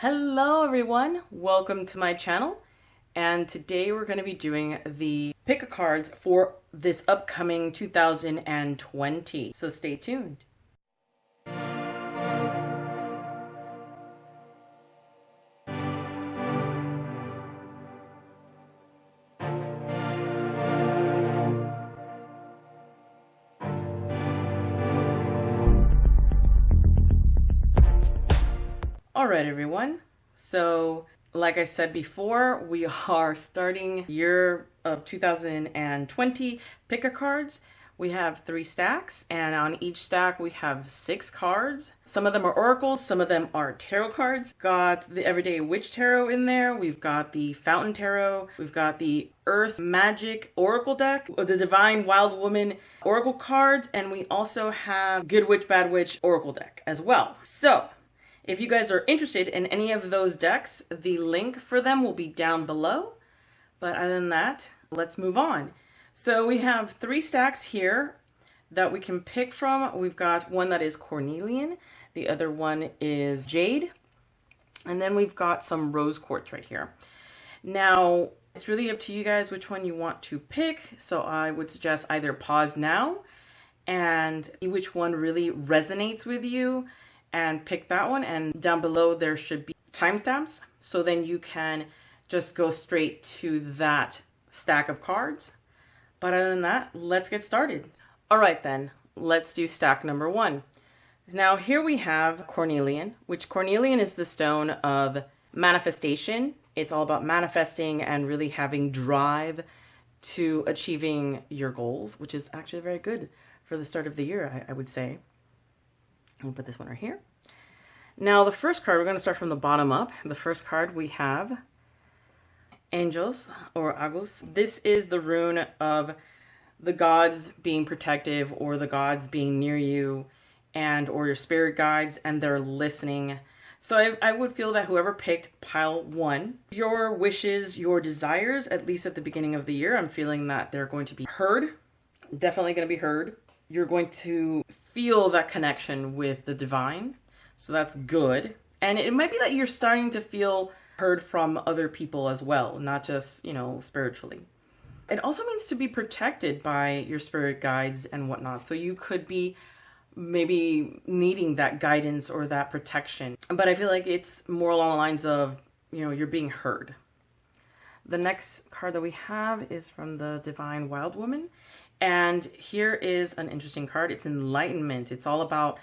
Hello everyone, welcome to my channel, and today we're going to be doing the pick a cards for this upcoming 2020, so stay tuned. Alright everyone, so like I said before, we are starting year of 2020 pick a cards. We have 3 stacks, and on each stack we have 6 cards. Some of them are oracles, some of them are tarot cards. Got the Everyday Witch Tarot in there, we've got the Fountain Tarot, we've got the Earth Magic Oracle deck, the Divine Wild Woman Oracle cards, and we also have Good Witch, Bad Witch Oracle deck as well. So if you guys are interested in any of those decks, the link for them will be down below. But other than that, let's move on. So we have 3 stacks here that we can pick from. We've got one that is Cornelian, the other one is Jade, and then we've got some Rose Quartz right here. Now, it's really up to you guys which one you want to pick, so I would suggest either pause now and see which one really resonates with you and pick that one, and down below there should be timestamps, so then you can just go straight to that stack of cards. But other than that, let's get started. All right then, let's do stack number 1. Now here we have Cornelian, which Cornelian is the stone of manifestation. It's all about manifesting and really having drive to achieving your goals, which is actually very good for the start of the year, I would say. I'll put this one right here. Now the first card, we're going to start from the bottom up. The first card we have Angels or Agus. This is the rune of the gods being protective, or the gods being near you, and or your spirit guides, and they're listening. So I would feel that whoever picked pile 1, your wishes, your desires, at least at the beginning of the year, I'm feeling that they're going to be heard. Definitely going to be heard. You're going to feel that connection with the divine, so that's good. And it might be that you're starting to feel heard from other people as well, not just, spiritually. It also means to be protected by your spirit guides and whatnot, so you could be maybe needing that guidance or that protection, but I feel like it's more along the lines of, you're being heard. The next card that we have is from the Divine Wild Woman. And here is an interesting card. It's enlightenment. It's all about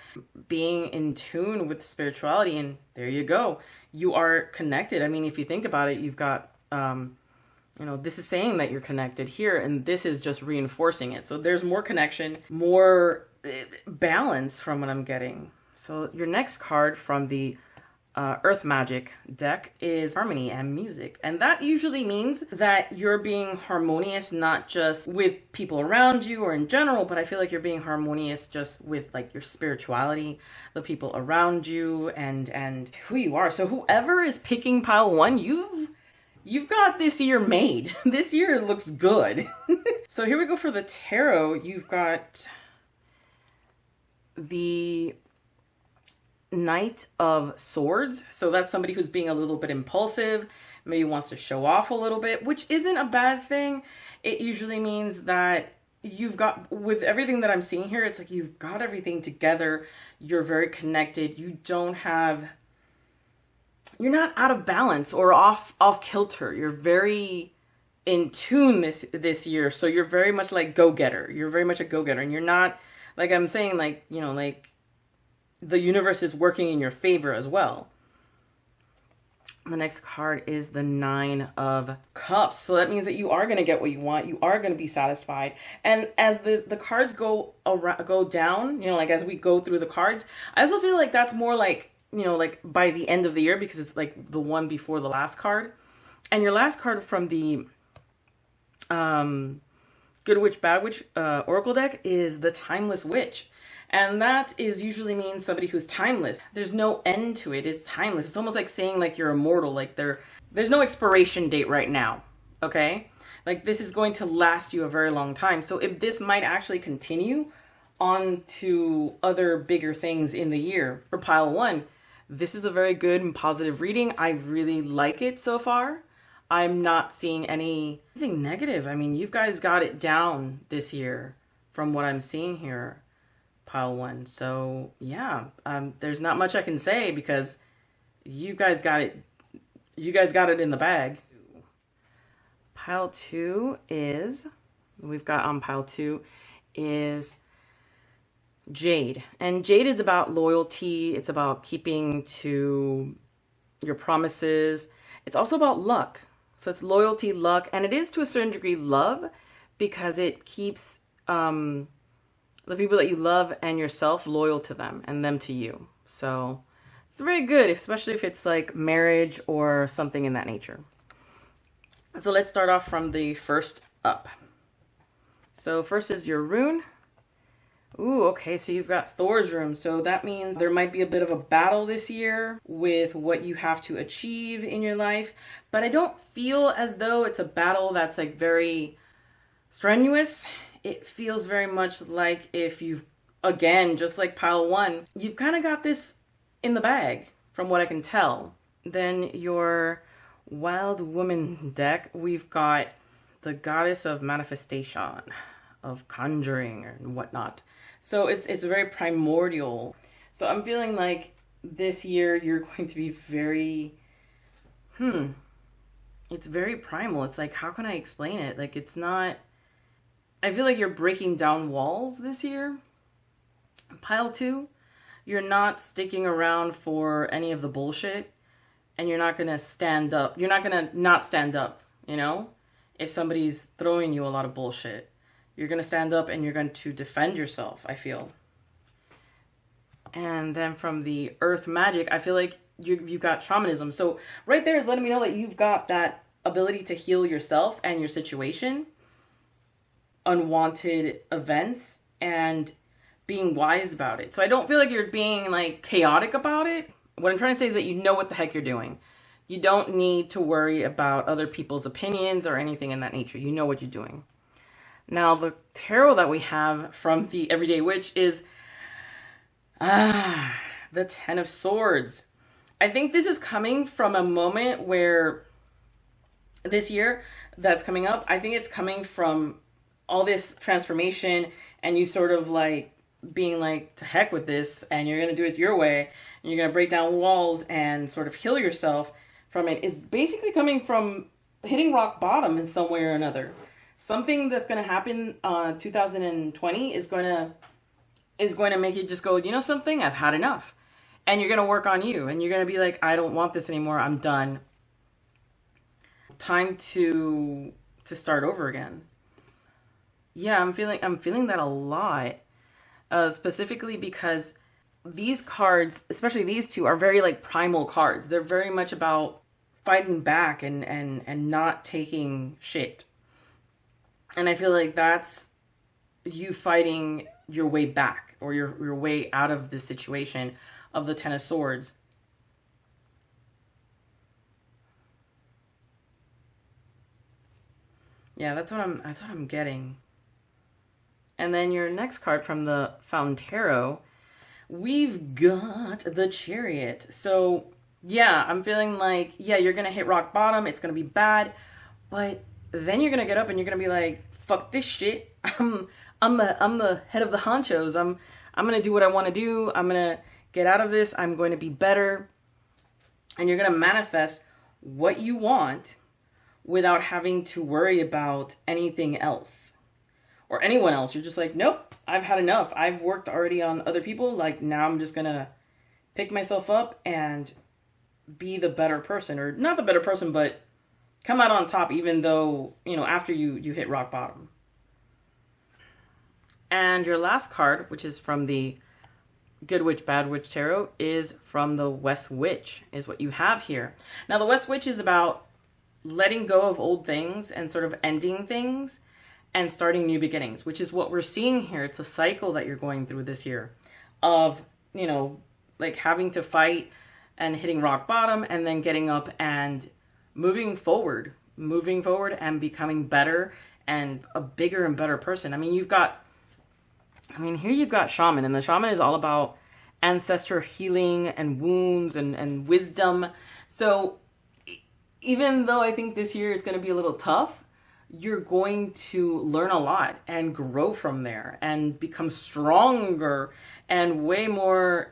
being in tune with spirituality. And there you go. You are connected. I mean, if you think about it, you've got, this is saying that you're connected here. And this is just reinforcing it. So there's more connection, more balance from what I'm getting. So your next card from the Earth Magic deck is harmony and music, and that usually means that you're being harmonious, not just with people around you or in general, but I feel like you're being harmonious just with like your spirituality, the people around you, and who you are. So whoever is picking pile 1, you've got this year made. This year looks good. So here we go for the tarot. You've got the Knight of Swords. So that's somebody who's being a little bit impulsive, maybe wants to show off a little bit, which isn't a bad thing. It usually means that you've got, with everything that I'm seeing here, it's like you've got everything together. You're very connected. You're not out of balance or off kilter. You're very in tune this year. So you're very much like go-getter. You're very much a go-getter, and you're not, like I'm saying, like, the universe is working in your favor as well. The next card is the 9 of Cups. So that means that you are going to get what you want. You are going to be satisfied. And as the cards go down, like as we go through the cards, I also feel like that's more like, like by the end of the year, because it's like the one before the last card. And your last card from the Good Witch, Bad Witch Oracle deck is the Timeless Witch. And that is usually means somebody who's timeless. There's no end to it. It's timeless. It's almost like saying like you're immortal. Like there's no expiration date right now. Okay? Like this is going to last you a very long time. So if this might actually continue on to other bigger things in the year for pile 1, This is a very good and positive reading. I really like it so far. I'm not seeing anything negative. I mean, you guys got it down this year from what I'm seeing here, pile one. So yeah, there's not much I can say because you guys got it. You guys got it in the bag. Pile two is, we've got on pile two is Jade. And Jade is about loyalty. It's about keeping to your promises. It's also about luck. So it's loyalty, luck, and it is to a certain degree love because it keeps the people that you love and yourself loyal to them and them to you. So it's very good, especially if it's like marriage or something in that nature. So let's start off from the first up. So first is your rune. Ooh, okay, so you've got Thor's rune. So that means there might be a bit of a battle this year with what you have to achieve in your life. But I don't feel as though it's a battle that's like very strenuous. It feels very much like if you've, again, just like pile one, you've kind of got this in the bag from what I can tell. Then your Wild Woman deck, we've got the Goddess of Manifestation, of Conjuring and whatnot. So it's very primordial. So I'm feeling like this year you're going to be very, it's very primal. It's like, how can I explain it? Like, it's not, I feel like you're breaking down walls this year. Pile two, you're not sticking around for any of the bullshit and you're not going to stand up. You're not going to not stand up, you know, if somebody's throwing you a lot of bullshit. You're going to stand up and you're going to defend yourself, I feel. And then from the earth magic, I feel like you've got shamanism. So right there is letting me know that you've got that ability to heal yourself and your situation, unwanted events, and being wise about it. So I don't feel like you're being like chaotic about it. What I'm trying to say is that you know what the heck you're doing. You don't need to worry about other people's opinions or anything in that nature. You know what you're doing. Now, the tarot that we have from the Everyday Witch is the Ten of Swords. I think this is coming from a moment where this year that's coming up, I think it's coming from all this transformation and you sort of like being like, to heck with this, and you're going to do it your way, and you're going to break down walls and sort of heal yourself from it, is basically coming from hitting rock bottom in some way or another. Something that's going to happen 2020 is going to make you just go, you know something, I've had enough. And you're going to work on you. And you're going to be like, I don't want this anymore. I'm done. Time to start over again. Yeah, I'm feeling that a lot. Specifically because these cards, especially these two, are very like primal cards. They're very much about fighting back and not taking shit. And I feel like that's you fighting your way back or your way out of the situation of the Ten of Swords. Yeah, that's what I'm getting. And then your next card from the Fountain Tarot, we've got the Chariot. So yeah, I'm feeling like, yeah, you're going to hit rock bottom. It's going to be bad. But then you're going to get up and you're going to be like, fuck this shit. I'm the head of the honchos. I'm going to do what I want to do. I'm going to get out of this. I'm going to be better. And you're going to manifest what you want without having to worry about anything else or anyone else. You're just like, nope, I've had enough. I've worked already on other people. Like, now I'm just going to pick myself up and be the better person, or not the better person, but come out on top, even though, you know, after you hit rock bottom. And your last card, which is from the Good Witch, Bad Witch Tarot, is from the West Witch, is what you have here. Now, the West Witch is about letting go of old things and sort of ending things and starting new beginnings, which is what we're seeing here. It's a cycle that you're going through this year of, you know, like having to fight and hitting rock bottom and then getting up and moving forward and becoming better and a bigger and better person. I mean, here you've got shaman, and the shaman is all about ancestor healing and wounds and wisdom. So even though I think this year is going to be a little tough, you're going to learn a lot and grow from there and become stronger and way more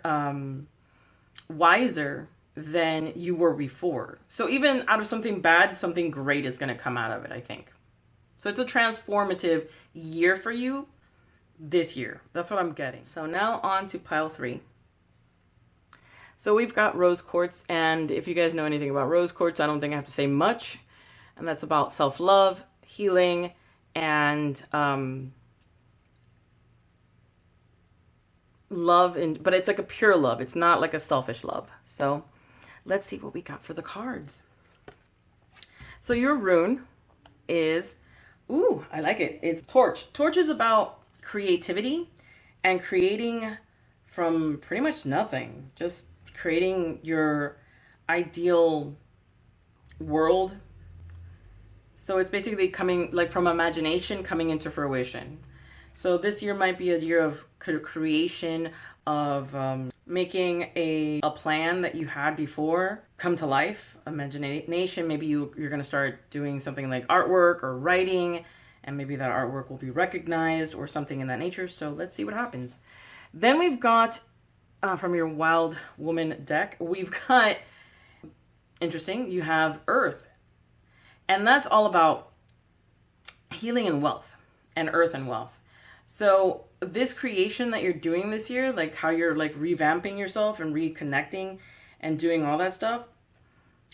wiser than you were before. So even out of something bad, something great is going to come out of it, I think. So it's a transformative year for you this year. That's what I'm getting. So now on to pile 3. So we've got rose quartz, and if you guys know anything about rose quartz, I don't think I have to say much. And that's about self-love, healing, and love, but it's like a pure love. It's not like a selfish love. So let's see what we got for the cards. So your rune is, ooh, I like it. It's torch. Torch is about creativity and creating from pretty much nothing. Just creating your ideal world. So it's basically coming like from imagination coming into fruition. So this year might be a year of creation, of making a plan that you had before come to life. Imagination, maybe you're going to start doing something like artwork or writing, and maybe that artwork will be recognized or something in that nature. So let's see what happens. Then we've got, from your Wild Woman deck, we've got, interesting, you have Earth. And that's all about healing and wealth, and earth and wealth. So this creation that you're doing this year, like how you're like revamping yourself and reconnecting and doing all that stuff,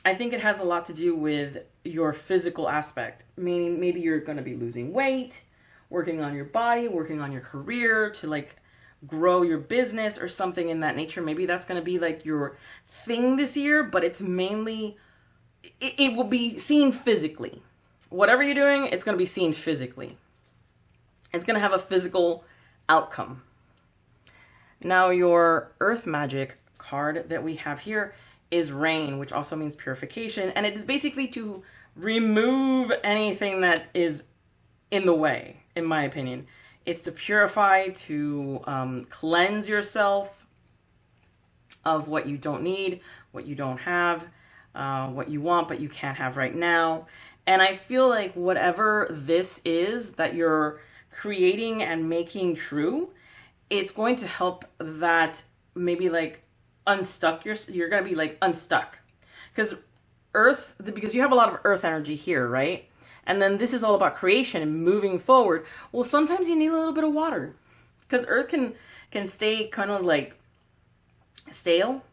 I think it has a lot to do with your physical aspect. Meaning maybe you're going to be losing weight, working on your body, working on your career to like grow your business or something in that nature. Maybe that's going to be like your thing this year, but it's mainly, it will be seen physically. Whatever you're doing, it's going to be seen physically. It's going to have a physical outcome. Now your earth magic card that we have here is rain, which also means purification. And it is basically to remove anything that is in the way, in my opinion. It's to purify, to cleanse yourself of what you don't need, what you don't have, what you want but you can't have right now. And I feel like whatever this is that you're creating and making true, it's going to help that maybe like unstuck. You're going to be like unstuck because because you have a lot of earth energy here, right? And then this is all about creation and moving forward. Well, sometimes you need a little bit of water because earth can stay kind of like stale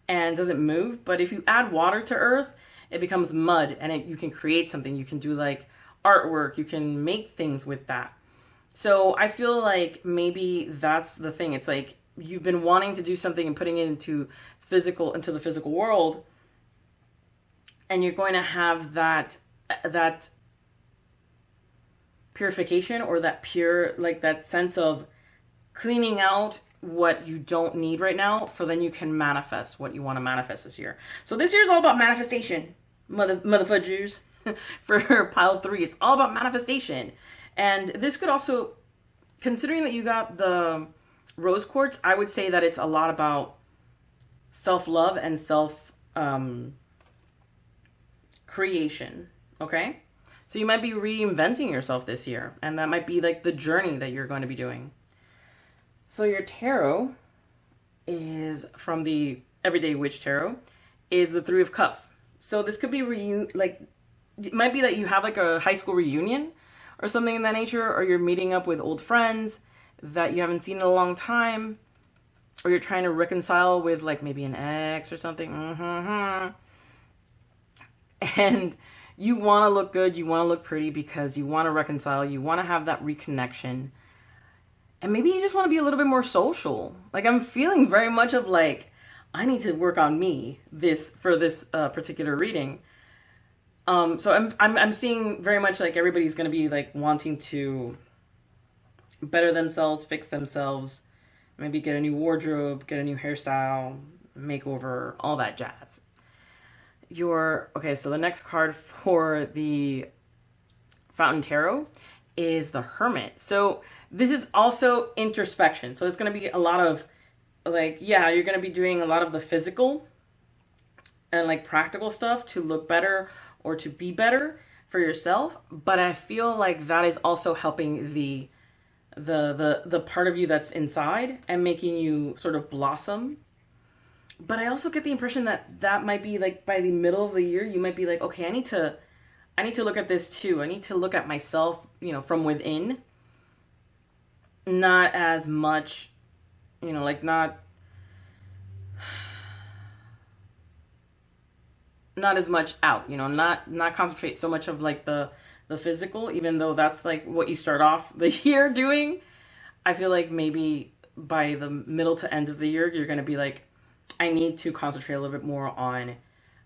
and doesn't move. But if you add water to earth, it becomes mud, and you can create something. You can do like artwork. You can make things with that. So I feel like maybe that's the thing. It's like you've been wanting to do something and putting it into the physical world, and you're going to have that purification or that pure, like that sense of cleaning out what you don't need right now, for then you can manifest what you want to manifest this year. So this year is all about manifestation, motherfuckers. For pile 3, it's all about manifestation. And this could also, considering that you got the rose quartz, I would say that it's a lot about self-love and creation. Okay? So you might be reinventing yourself this year, and that might be like the journey that you're going to be doing. So your tarot is from the Everyday Witch Tarot, is the 3 of Cups. So this could be it might be that you have like a high school reunion or something in that nature, or you're meeting up with old friends that you haven't seen in a long time, or you're trying to reconcile with like maybe an ex or something. And you want to look good, you want to look pretty because you want to reconcile, you want to have that reconnection. And maybe you just want to be a little bit more social. Like I'm feeling very much of like, I need to work on me for this particular reading. So I'm seeing very much like everybody's going to be like wanting to better themselves, fix themselves, maybe get a new wardrobe, get a new hairstyle, makeover, all that jazz. So the next card for the Fountain Tarot is the Hermit. So this is also introspection. So it's going to be a lot of like, yeah, you're going to be doing a lot of the physical and like practical stuff to look better or to be better for yourself, but I feel like that is also helping the part of you that's inside and making you sort of blossom. But I also get the impression that that might be like by the middle of the year you might be like, okay, I need to look at this too. I need to look at myself, from within. Not as much, like not as much out, not concentrate so much of like the physical, even though that's like what you start off the year doing. I feel like maybe by the middle to end of the year, you're going to be like, I need to concentrate a little bit more on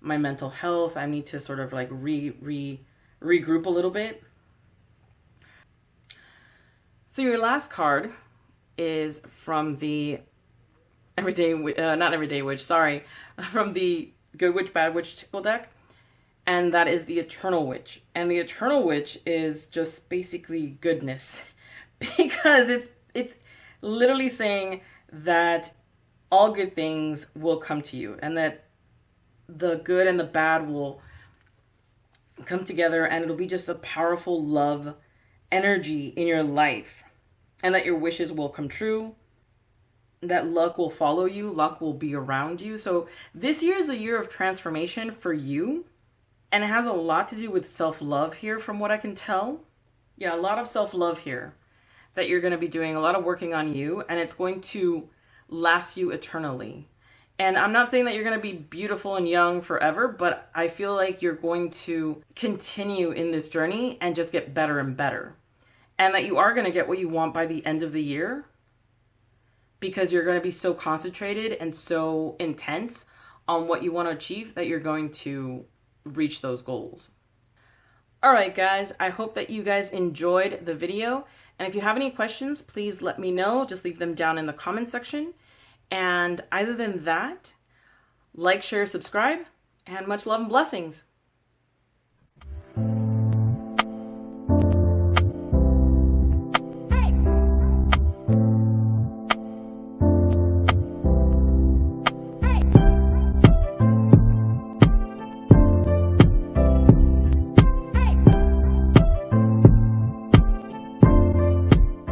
my mental health. I need to sort of like regroup a little bit. So your last card is from the not Everyday Witch, sorry, from the Good Witch, Bad Witch Tickle deck. And that is the Eternal Witch. And the Eternal Witch is just basically goodness. Because it's literally saying that all good things will come to you. And that the good and the bad will come together. And it'll be just a powerful love energy in your life. And that your wishes will come true. That luck will follow you. Luck will be around you. So this year is a year of transformation for you. And it has a lot to do with self-love here from what I can tell. Yeah, a lot of self-love here that you're going to be doing, a lot of working on you, and it's going to last you eternally. And I'm not saying that you're going to be beautiful and young forever, but I feel like you're going to continue in this journey and just get better and better. And that you are going to get what you want by the end of the year because you're going to be so concentrated and so intense on what you want to achieve that you're going to reach those goals. All right, guys, I hope that you guys enjoyed the video. And if you have any questions, please let me know. Just leave them down in the comment section. And other than that, like, share, subscribe, and much love and blessings.